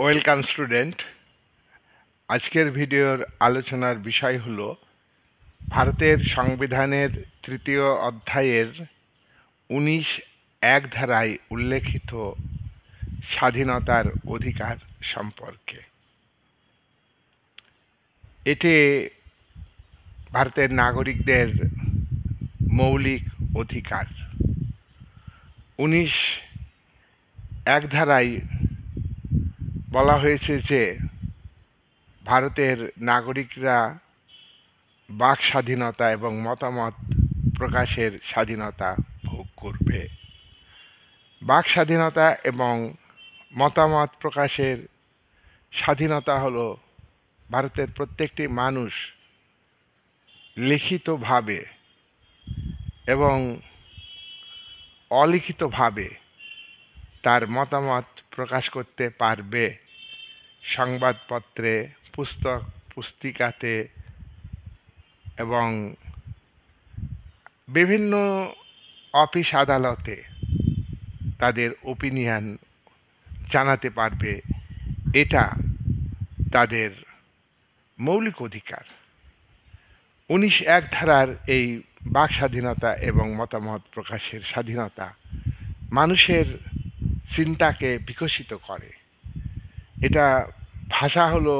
Welcome student. আজকের ভিডিওর আলোচনার বিষয় হলো ভারতের সংবিধানের তৃতীয় অধ্যায়ের ১৯(১) ধারায় উল্লেখিত স্বাধীনতার অধিকার সম্পর্কে। এটি ভারতের নাগরিকদের মৌলিক অধিকার। ১৯(১) ধারায় বলা হয়েছে যে ভারতের নাগরিকরা বাক স্বাধীনতা এবং মতামত প্রকাশের স্বাধীনতা ভোগ করবে। বাক স্বাধীনতা এবং মতামত প্রকাশের স্বাধীনতা হলো ভারতের প্রত্যেকটি মানুষ লিখিতভাবে এবং অলিখিতভাবে তার মতামত প্রকাশ করতে পারবে। সংবাদপত্রে, পুস্তক পুস্তিকাতে এবং বিভিন্ন অফিস আদালতে তাদের ওপিনিয়ন জানাতে পারবে। এটা তাদের মৌলিক অধিকার। ১৯(১) ধারার এই বাক স্বাধীনতা এবং মতামত প্রকাশের স্বাধীনতা মানুষের চিন্তাকে বিকশিত করে। এটা ভাষা হলো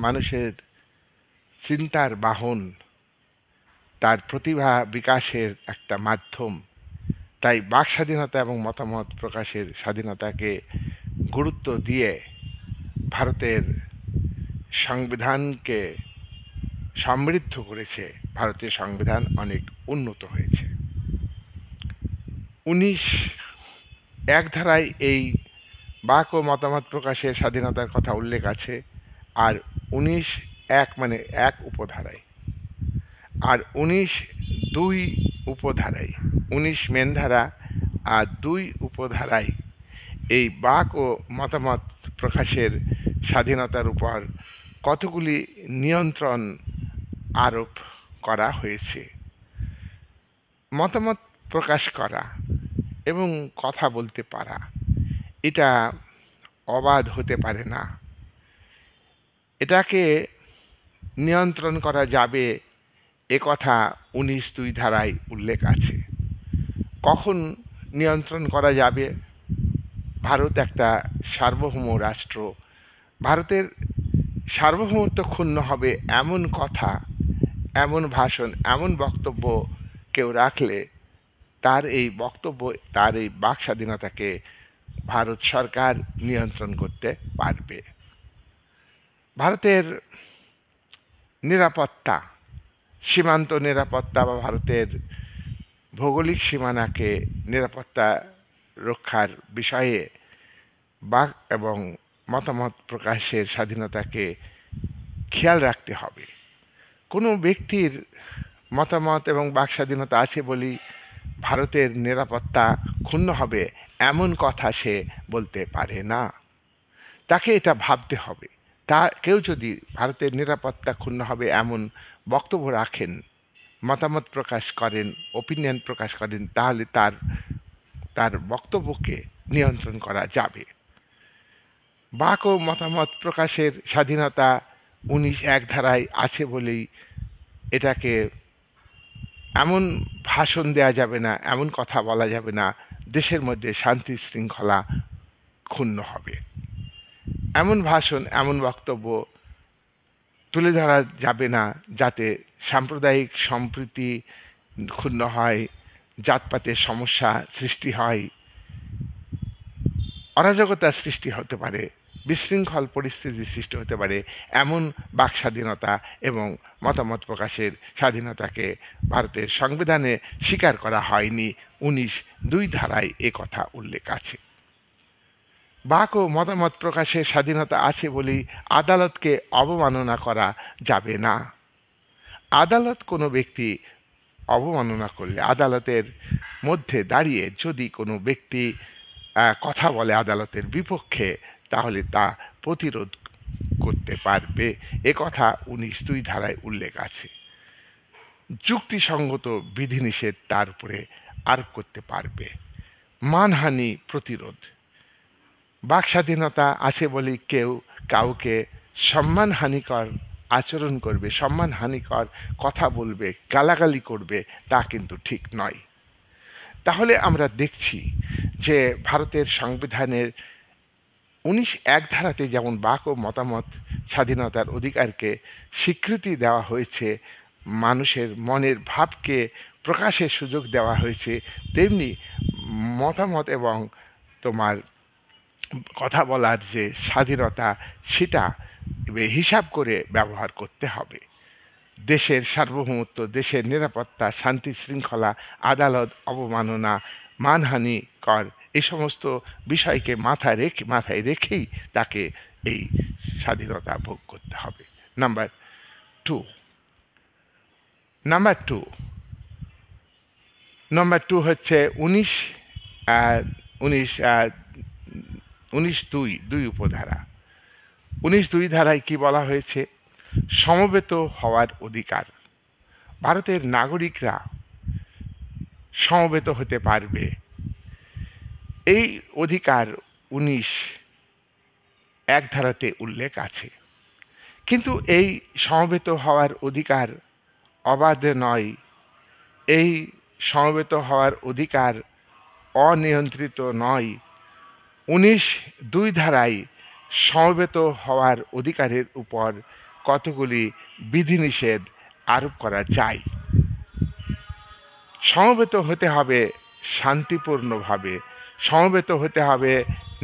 মানুষের চিন্তার বাহন, তার প্রতিভা বিকাশের একটা মাধ্যম। তাই বাক স্বাধীনতা এবং মতামত প্রকাশের স্বাধীনতাকে গুরুত্ব দিয়ে ভারতের সংবিধানকে সমৃদ্ধ করেছে। ভারতীয় সংবিধান অনেক উন্নত হয়েছে। ১৯(১) ধারায় এই বাক ও মতামত প্রকাশের স্বাধীনতার কথা উল্লেখ আছে। আর ১৯(১) মানে ১ উপধারায়, আর ১৯(২) উপধারায়, ১৯ মেন ধারা আর ২ উপধারায় এই বাক ও মতামত প্রকাশের স্বাধীনতার উপর কতগুলি নিয়ন্ত্রণ আরোপ করা হয়েছে। মতামত প্রকাশ করা এবং কথা বলতে পারা এটা অবাধ হতে পারে না। এটাকে নিয়ন্ত্রণ করা যাবে এ কথা ১৯(২) ধারায় উল্লেখ আছে। কখন নিয়ন্ত্রণ করা যাবে? ভারত একটা সার্বভৌম রাষ্ট্র। ভারতের সার্বভৌমত্ব ক্ষুণ্ণ হবে এমন কথা, এমন ভাষণ, এমন বক্তব্য কেউ রাখলে তার এই বক্তব্য, তার এই বাক স্বাধীনতাকে ভারত সরকার নিয়ন্ত্রণ করতে পারবে। ভারতের নিরাপত্তা, সীমান্ত নিরাপত্তা বা ভারতের ভৌগোলিক সীমানাকে নিরাপত্তা রক্ষার বিষয়ে বাক এবং মতামত প্রকাশের স্বাধীনতাকে খেয়াল রাখতে হবে। কোনো ব্যক্তির মতামত এবং বাক স্বাধীনতা আছে বলেই ভারতের নিরাপত্তা ক্ষুণ্ণ হবে এমন কথা সে বলতে পারে না। তাকে এটা ভাবতে হবে। কেউ যদি ভারতের নিরাপত্তা ক্ষুণ্ণ হবে এমন বক্তব্য রাখেন, মতামত প্রকাশ করেন, ওপিনিয়ন প্রকাশ করেন, তাহলে তার বক্তব্যকে নিয়ন্ত্রণ করা যাবে। বাক ও মতামত প্রকাশের স্বাধীনতা ১৯(১) ধারায় আছে বলেই এটাকে এমন ভাষণ দেয়া যাবে না, এমন কথা বলা যাবে না দেশের মধ্যে শান্তি শৃঙ্খলা ক্ষুণ্ণ হবে। এমন ভাষণ, এমন বক্তব্য তুলে ধরা যাবে না যাতে সাম্প্রদায়িক সম্প্রীতি ক্ষুণ্ণ হয়, জাতপাতের সমস্যা সৃষ্টি হয়, অরাজকতার সৃষ্টি হতে পারে, বিশৃঙ্খল পরিস্থিতির সৃষ্টি হতে পারে। এমন বাক স্বাধীনতা এবং মতামত প্রকাশের স্বাধীনতাকে ভারতের সংবিধানে স্বীকার করা হয়নি। ১৯(২) ধারায় এ কথা উল্লেখ আছে। বাক ও মতামত প্রকাশের স্বাধীনতা আছে বলেই আদালতকে অবমাননা করা যাবে না। আদালত কোনো ব্যক্তি অবমাননা করলে, আদালতের মধ্যে দাঁড়িয়ে যদি কোনো ব্যক্তি কথা বলে আদালতের বিপক্ষে, তাহলে তা প্রতিরোধ করতে পারবে। এ কথা ১৯(২) ধারায় উল্লেখ আছে। যুক্তিসঙ্গত বিধিনিষেধ তার উপরে আরোপ করতে পারবে। মানহানি প্রতিরোধ, বাক স্বাধীনতা আছে বলে কেউ কাউকে সম্মানহানিকর আচরণ করবে, সম্মানহানিকর কথা বলবে, গালাগালি করবে, তা কিন্তু ঠিক নয়। তাহলে আমরা দেখছি যে ভারতের সংবিধানের ১৯(১) ধারাতে যেমন বাক ও মতামত স্বাধীনতার অধিকারকে স্বীকৃতি দেওয়া হয়েছে, মানুষের মনের ভাবকে প্রকাশের সুযোগ দেওয়া হয়েছে, তেমনি মতামত এবং তোমার কথা বলার যে স্বাধীনতা, সেটা হিসাব করে ব্যবহার করতে হবে। দেশের সার্বভৌমত্ব, দেশের নিরাপত্তা, শান্তি শৃঙ্খলা, আদালত, অবমাননা, মানহানিকর এই সমস্ত বিষয়কে মাথায় রেখেই তাকে এই স্বাধীনতা ভোগ করতে হবে। নাম্বার টু হচ্ছে 19(2) উপধারা। 19(2) ধারায় কি বলা হয়েছে? সমবেত হওয়ার অধিকার। ভারতের নাগরিকরা সমবেত হতে পারবে, এই অধিকার 19(1) ধারাতে উল্লেখ আছে। কিন্তু এই সমবেত হওয়ার অধিকার অবাধ নয়, এই সমবেত হওয়ার অধিকার অনিয়ন্ত্রিত নয়। 19(2) ধারায় সমবেত হওয়ার অধিকারের উপর কতগুলি বিধিনিষেধ আরোপ করা যায়। সমবেত হতে হবে শান্তিপূর্ণভাবে, সমবেত হতে হবে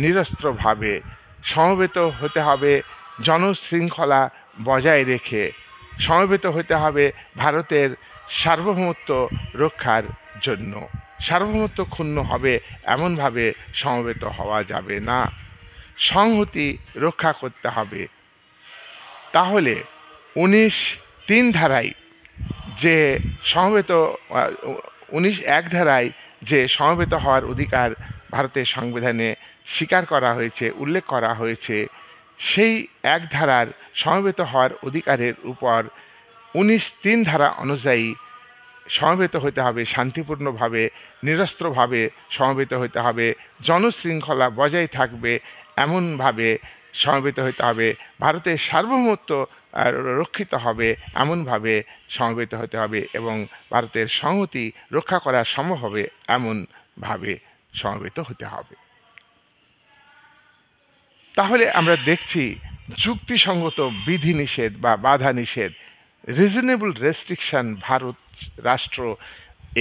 নিরস্ত্রভাবে, সমবেত হতে হবে জনশৃঙ্খলা বজায় রেখে, সমবেত হতে হবে ভারতের সার্বভৌমত্ব রক্ষার জন্য। সার্বভৌমত্ব ক্ষুণ্ণ হবে এমনভাবে সমবেত হওয়া যাবে না, সংহতি রক্ষা করতে হবে। তাহলে 19(3) ধারায় যে সমবেত 19(1) ধারায় যে সমবেত হওয়ার অধিকার ভারতের সংবিধানে স্বীকার করা হয়েছে, উল্লেখ করা হয়েছে, সেই 1 ধারার সমবেত হওয়ার অধিকারের উপর 19(3) ধারা অনুযায়ী সমবেত হতে হবে শান্তিপূর্ণভাবে, নিরস্ত্রভাবে সমবেত হতে হবে, জনশৃঙ্খলা বজায় থাকবে এমনভাবে সমবেত হতে হবে, ভারতের সার্বভৌমত্ব রক্ষিত হবে এমনভাবে সমবেত হতে হবে, এবং ভারতের সংহতি রক্ষা করা সম্ভব হবে এমনভাবে সমবেত হতে হবে। তাহলে আমরা দেখছি যুক্তিসঙ্গত বিধিনিষেধ বা বাধা নিষেধ, রিজনেবল রেস্ট্রিকশন ভারত রাষ্ট্র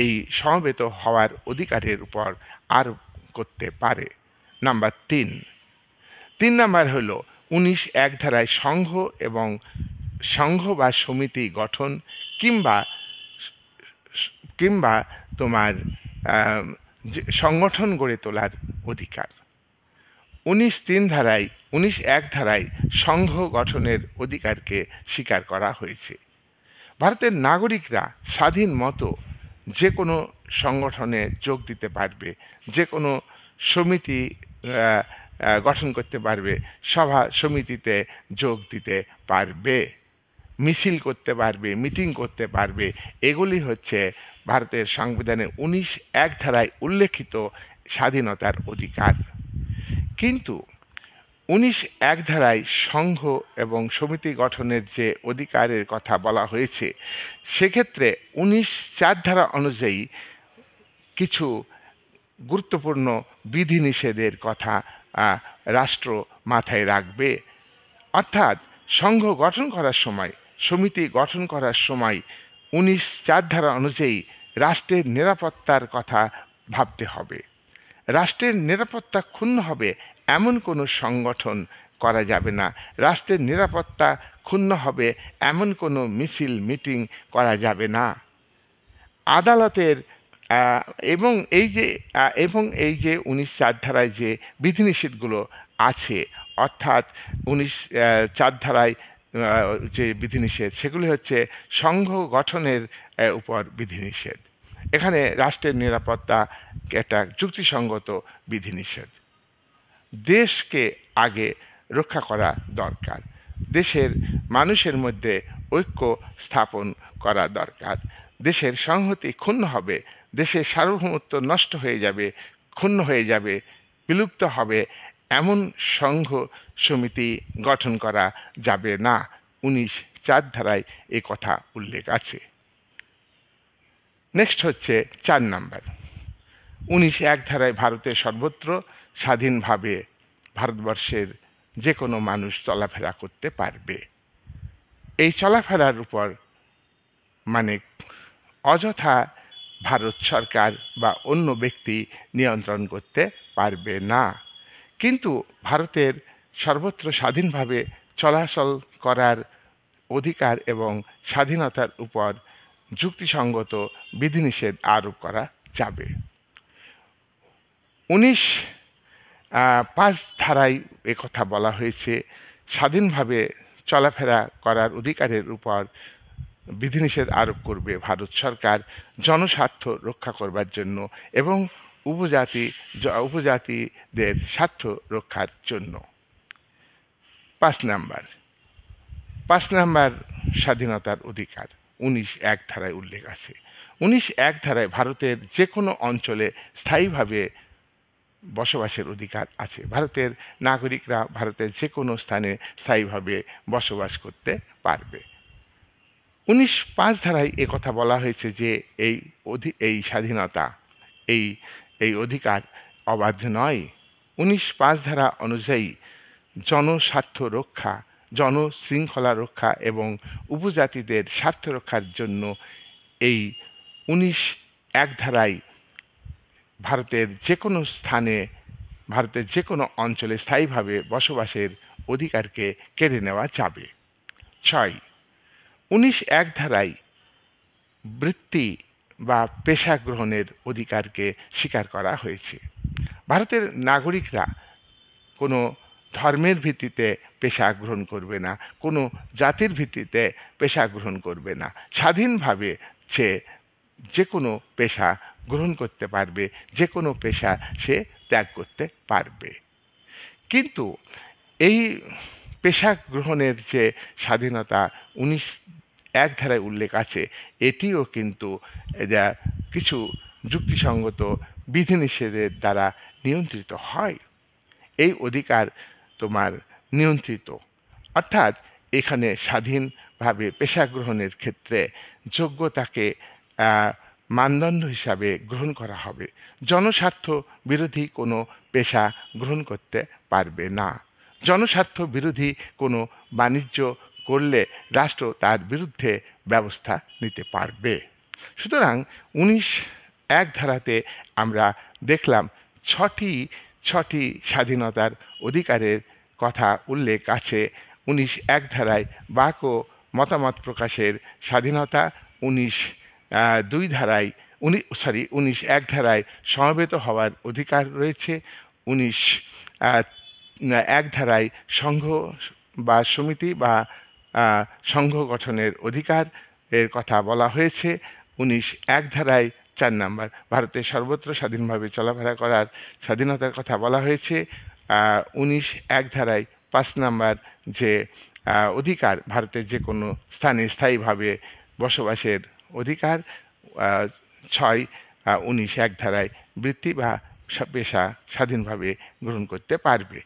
এই সমবেত হওয়ার অধিকারের উপর আরোপ করতে পারে। নাম্বার 3 নাম্বার হলো 19(1) ধারায় সংঘ বা সমিতি গঠন কিংবা তোমার সংগঠন গড়ে তোলার অধিকার। 19(1) ধারায় সংঘ গঠনের অধিকারকে স্বীকার করা হয়েছে। ভারতের নাগরিকরা স্বাধীন মতো যে কোনো সংগঠনে যোগ দিতে পারবে, যে কোনো সমিতি গঠন করতে পারবে, সভা সমিতিতে যোগ দিতে পারবে, মিছিল করতে পারবে, মিটিং করতে পারবে। এগুলি হচ্ছে ভারতের সংবিধানে 19(1) ধারায় উল্লেখিত স্বাধীনতার অধিকার। কিন্তু 19(1) ধারায় সংঘ এবং সমিতি গঠনের যে অধিকারের কথা বলা হয়েছে, সেক্ষেত্রে 19(4) ধারা অনুযায়ী কিছু গুরুত্বপূর্ণ বিধিনিষেধের কথা রাষ্ট্র মাথায় রাখবে। অর্থাৎ সংঘ গঠন করার সময়, সমিতি গঠন করার সময় 19(4) ধারা অনুযায়ী রাষ্ট্রের নিরাপত্তার কথা ভাবতে হবে। রাষ্ট্রের নিরাপত্তা ক্ষুণ্ণ হবে এমন কোনো সংগঠন করা যাবে না, রাষ্ট্রের নিরাপত্তা ক্ষুণ্ণ হবে এমন কোনো মিছিল মিটিং করা যাবে না। আদালতের এবং এই যে 19(4) ধারায় যে বিধিনিষেধগুলো আছে, অর্থাৎ 19(4) ধারায় যে বিধিনিষেধ, সেগুলি হচ্ছে সংঘ গঠনের উপর বিধিনিষেধ। এখানে রাষ্ট্রের নিরাপত্তা একটা যুক্তিসঙ্গত বিধিনিষেধ। দেশকে আগে রক্ষা করা দরকার, দেশের মানুষের মধ্যে ঐক্য স্থাপন করা দরকার। দেশের সংহতি ক্ষুণ্ণ হবে, দেশের সার্বভৌমত্ব নষ্ট হয়ে যাবে, ক্ষুণ্ণ হয়ে যাবে, বিলুপ্ত হবে এমন সংঘ সমিতি গঠন করা যাবে না। 19(4) ধারায় এ কথা উল্লেখ আছে। নেক্সট হচ্ছে 4 নাম্বার। 19(1) ধারায় ভারতের সর্বত্র স্বাধীনভাবে ভারতবর্ষের যে কোনো মানুষ চলাফেরা করতে পারবে। এই চলাফেরার উপর মানে অযথা ভারত সরকার বা অন্য ব্যক্তি নিয়ন্ত্রণ করতে পারবে না। কিন্তু ভারতের সর্বত্র স্বাধীনভাবে চলাচল করার অধিকার এবং স্বাধীনতার উপর যুক্তিসঙ্গত বিধিনিষেধ আরোপ করা যাবে। 19(5) ধারায় একথা বলা হয়েছে, স্বাধীনভাবে চলাফেরা করার অধিকারের উপর বিধিনিষেধ আরোপ করবে ভারত সরকার জনস্বার্থ রক্ষা করবার জন্য এবং উপজাতিদের স্বার্থ রক্ষার জন্য। 5 নাম্বার। 5 নাম্বার স্বাধীনতার অধিকার 19(1) ধারায় উল্লেখ আছে। 19(1) ধারায় ভারতের যে কোনো অঞ্চলে স্থায়ীভাবে বসবাসের অধিকার আছে। ভারতের নাগরিকরা ভারতের যে কোনো স্থানে স্থায়ীভাবে বসবাস করতে পারবে। 19(5) ধারায় একথা বলা হয়েছে যে এই স্বাধীনতা, এই অধিকার অবাধ নয়। 19(5) ধারা অনুযায়ী জনস্বার্থ রক্ষা, জনশৃঙ্খলা রক্ষা এবং উপজাতিদের স্বার্থ রক্ষার জন্য এই 19(1) ধারায় ভারতের যে কোনো স্থানে, ভারতের যে কোনো অঞ্চলে স্থায়ীভাবে বসবাসের অধিকারকে কেড়ে নেওয়া যাবে। 6, 19(1) ধারায় বৃত্তি বা পেশা গ্রহণের অধিকারকে স্বীকার করা হয়েছে। ভারতের নাগরিকরা কোনো ধর্মের ভিত্তিতে পেশা গ্রহণ করবে না, কোনো জাতির ভিত্তিতে পেশা গ্রহণ করবে না। স্বাধীনভাবে সে যে কোনো পেশা গ্রহণ করতে পারবে, যে কোনো পেশা সে ত্যাগ করতে পারবে। কিন্তু এই পেশা গ্রহণের যে স্বাধীনতা 19(1) ধারায় উল্লেখ আছে, এটিও কিন্তু কিছু যুক্তিসঙ্গত বিধিনিষেধের দ্বারা নিয়ন্ত্রিত হয়। এই অধিকার তোমার নিয়ন্ত্রিত, অর্থাৎ এখানে স্বাধীনভাবে পেশা গ্রহণের ক্ষেত্রে যোগ্যতাকে মানদণ্ড হিসাবে গ্রহণ করা হবে। জনস্বার্থ বিরোধী কোনো পেশা গ্রহণ করতে পারবে না। জনস্বার্থ বিরোধী কোনো বাণিজ্য করলে রাষ্ট্র তার বিরুদ্ধে ব্যবস্থা নিতে পারবে। সুতরাং 19(1) ধারাতে আমরা দেখলাম ছটি স্বাধীনতার অধিকারের কথা উল্লেখ আছে। 19(1) ধারায় বাক ও মতামত প্রকাশের স্বাধীনতা, 19(2) ধারায় 19(1) ধারায় সমবেত হওয়ার অধিকার রয়েছে। 19(1) ধারায় সংঘ বা সমিতি বা সংঘ গঠনের অধিকার এর কথা বলা হয়েছে। 19(1) ধারায় 4 নাম্বার ভারতের সর্বত্র স্বাধীনভাবে চলাফেরা করার স্বাধীনতার কথা বলা হয়েছে। 19(1) ধারায় 5 নাম্বার যে অধিকার ভারতের যে কোনো স্থানে স্থায়ীভাবে বসবাসের অধিকার। 6, 19(1) ধারায় বৃত্তি বা পেশা স্বাধীনভাবে গ্রহণ করতে পারবে।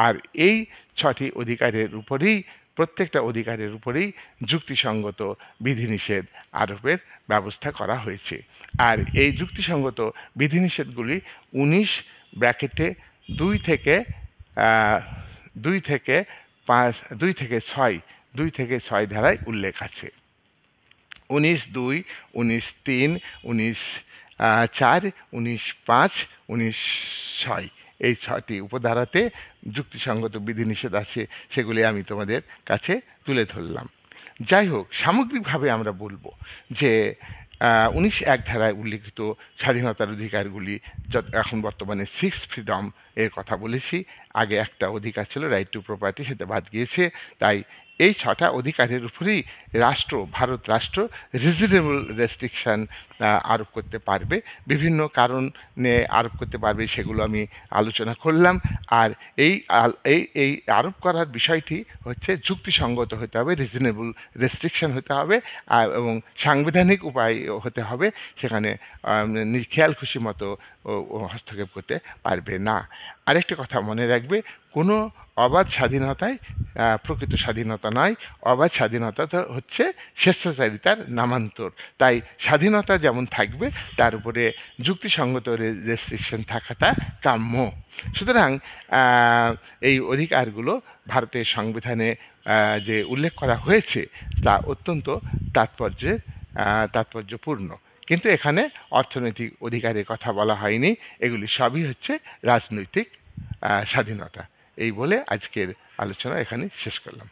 আর এই 6টি অধিকারের উপরেই, প্রত্যেকটা অধিকারের উপরেই যুক্তিসঙ্গত বিধিনিষেধ আরোপের ব্যবস্থা করা হয়েছে। আর এই যুক্তিসঙ্গত বিধিনিষেধগুলি 19(2) থেকে 6 ধারায় উল্লেখ আছে। 19(2), 19(3), 19(4), 19(5), 19(6) এই 6টি উপধারাতে যুক্তিসঙ্গত বিধিনিষেধ আছে, সেগুলি আমি তোমাদের কাছে তুলে ধরলাম। যাই হোক, সামগ্রিকভাবে আমরা বলবো যে 19(1) ধারায় উল্লিখিত স্বাধীনতার অধিকারগুলি এখন বর্তমানে 6 ফ্রিডম এর কথা বলেছি। আগে একটা অধিকার ছিল রাইট টু প্রপার্টি, সেটা বাদ গিয়েছে। তাই এই 6টা অধিকারের উপরেই ভারত রাষ্ট্র রিজনেবল রেস্ট্রিকশান আরোপ করতে পারবে, বিভিন্ন কারণ নিয়ে আরোপ করতে পারবে, সেগুলো আমি আলোচনা করলাম। আর এই আরোপ করার বিষয়টি হচ্ছে যুক্তিসঙ্গত হতে হবে, রিজনেবল রেস্ট্রিকশন হতে হবে, এবং সাংবিধানিক উপায় হতে হবে, সেখানে খেয়াল খুশি মতো হস্তক্ষেপ করতে পারবে না। আরেকটি কথা মনে রাখবে, কোনো অবাধ স্বাধীনতায় প্রকৃত স্বাধীনতা নয়, অবাধ স্বাধীনতা তো হচ্ছে স্বেচ্ছাচারিতার নামান্তর। তাই স্বাধীনতা যেমন থাকবে তার উপরে যুক্তিসঙ্গত রেস্ট্রিকশন থাকাটা কাম্য। সুতরাং এই অধিকারগুলো ভারতের সংবিধানে যে উল্লেখ করা হয়েছে তা অত্যন্ত তাৎপর্যপূর্ণ। কিন্তু এখানে অর্থনৈতিক অধিকারের কথা বলা হয়নি, এগুলি সবই হচ্ছে রাজনৈতিক স্বাধীনতা। এই বলে আজকের আলোচনা এখানে শেষ করলাম।